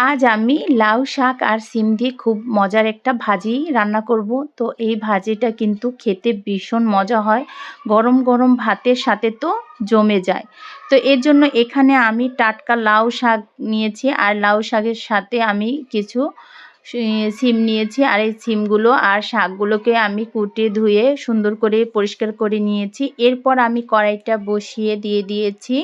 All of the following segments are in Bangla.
আজ আমি লাউ শাক আর সিম দিয়ে খুব মজার একটা ভাজি রান্না করব। তো এই ভাজিটা কিন্তু খেতে ভীষণ মজা হয়, গরম গরম ভাতের সাথে তো জমে যায়। তো এর জন্য এখানে আমি টাটকা লাউ শাক নিয়েছি, আর লাউ শাকের সাথে আমি কিছু সিম নিয়েছি, আর এই সিমগুলো আর শাকগুলোকে আমি কুটে ধুয়ে সুন্দর করে পরিষ্কার করে নিয়েছি। এরপর আমি কড়াইটা বসিয়ে দিয়ে দিয়েছি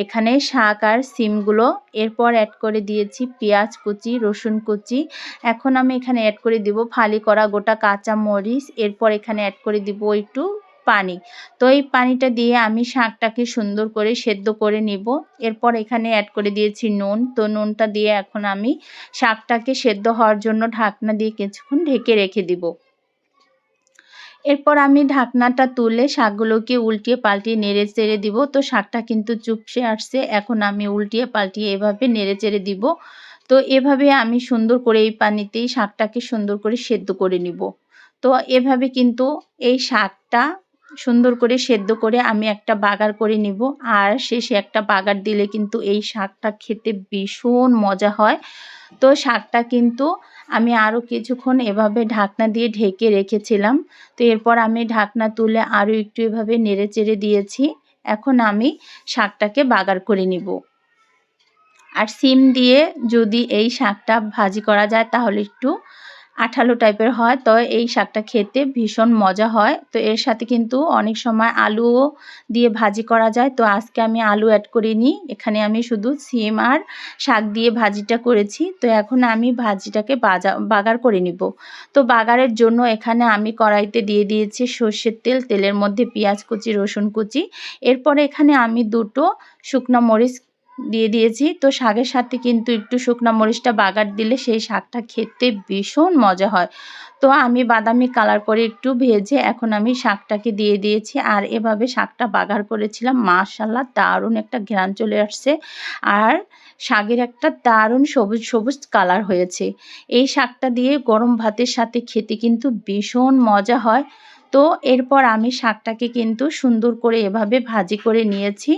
এখানে শাক আর সিমগুলো। এরপর অ্যাড করে দিয়েছি পেঁয়াজ কুচি, রসুন কুচি। এখন আমি এখানে অ্যাড করে দিব ফালি করা গোটা কাঁচা মরিচ। এরপর এখানে অ্যাড করে দিব একটু পানি। তো এই পানিটা দিয়ে আমি শাকটাকে সুন্দর করে সেদ্ধ করে নিব। এরপর এখানে অ্যাড করে দিয়েছি নুন। তো নুনটা দিয়ে এখন আমি শাকটাকে সেদ্ধ হওয়ার জন্য ঢাকনা দিয়ে কিছুক্ষণ ঢেকে রেখে দিব। এরপর আমি ঢাকনাটা তুলে শাকগুলোকে উল্টিয়ে পাল্টিয়ে নেড়ে চেড়ে দিব। তো শাকটা কিন্তু চুপসে আসছে, এখন আমি উল্টিয়ে পাল্টিয়ে এভাবে নেড়ে চেড়ে দিব। তো এভাবে আমি সুন্দর করে এই পানিতেই শাকটাকে সুন্দর করে সেদ্ধ করে নিব। তো এভাবে কিন্তু এই শাকটা সুন্দর করে সেদ্ধ করে আমি একটা বাগার করে নিব। আর শেষে একটা বাগার দিলে কিন্তু এই শাকটা খেতে ভীষণ মজা হয়। তো শাকটা কিন্তু আমি আরও কিছুক্ষণ এভাবে ঢাকনা দিয়ে ঢেকে রেখেছিলাম। তো এরপর আমি ঢাকনা তুলে আরও একটু এভাবে নেড়ে চেড়ে দিয়েছি। এখন আমি শাকটাকে বাগার করে নিব। আর সিম দিয়ে যদি এই শাকটা ভাজি করা যায় তাহলে একটু আঠালো টাইপের হয়, তো এই শাকটা খেতে ভীষণ মজা হয়। তো এর সাথে কিন্তু অনেক সময় আলুও দিয়ে ভাজি করা যায়। তো আজকে আমি আলু অ্যাড করিনি, এখানে আমি শুধু সিম আর শাক দিয়ে ভাজিটা করেছি। তো এখন আমি ভাজিটাকে বাগার করে নিব। তো বাগারের জন্য এখানে আমি কড়াইতে দিয়ে দিয়েছি সর্ষের তেল। তেলের মধ্যে পেঁয়াজ কুচি, রসুন কুচি। এরপরে এখানে আমি দুটো শুকনো মরিচ দিয়ে দিয়েছি। তো শাকের সাথে কিন্তু একটু শুকনো মরিচটা বাগার দিলে সেই শাকটা খেতে ভীষণ মজা হয়। তো আমি বাদামি কালার করে একটু ভেজে এখন আমি শাকটাকে দিয়ে দিয়েছি, আর এভাবে শাকটা বাগার করেছিলাম। মাশাআল্লাহ দারুণ একটা ঘ্রাণ চলে আসছে, আর শাকের একটা দারুণ সবুজ সবুজ কালার হয়েছে। এই শাকটা দিয়ে গরম ভাতের সাথে খেতে কিন্তু ভীষণ মজা হয়। তো এরপর আমি শাকটাকে কিন্তু সুন্দর করে এভাবে ভাজি করে নিয়েছি।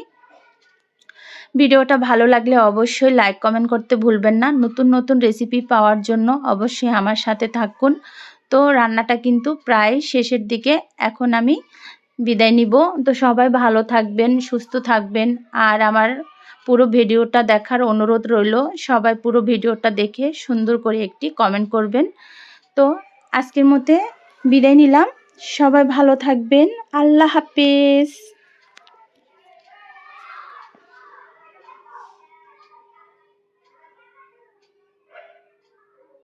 ভিডিওটা ভালো লাগলে অবশ্যই লাইক কমেন্ট করতে ভুলবেন না। নতুন নতুন রেসিপি পাওয়ার জন্য অবশ্যই আমার সাথে থাকুন। তো রান্নাটা কিন্তু প্রায় শেষের দিকে, এখন আমি বিদায় নিব। তো সবাই ভালো থাকবেন, সুস্থ থাকবেন, আর আমার পুরো ভিডিওটা দেখার অনুরোধ রইল। সবাই পুরো ভিডিওটা দেখে সুন্দর করে একটি কমেন্ট করবেন। তো আজকের মধ্যে বিদায় নিলাম। সবাই ভালো থাকবেন। আল্লাহ হাফেজ।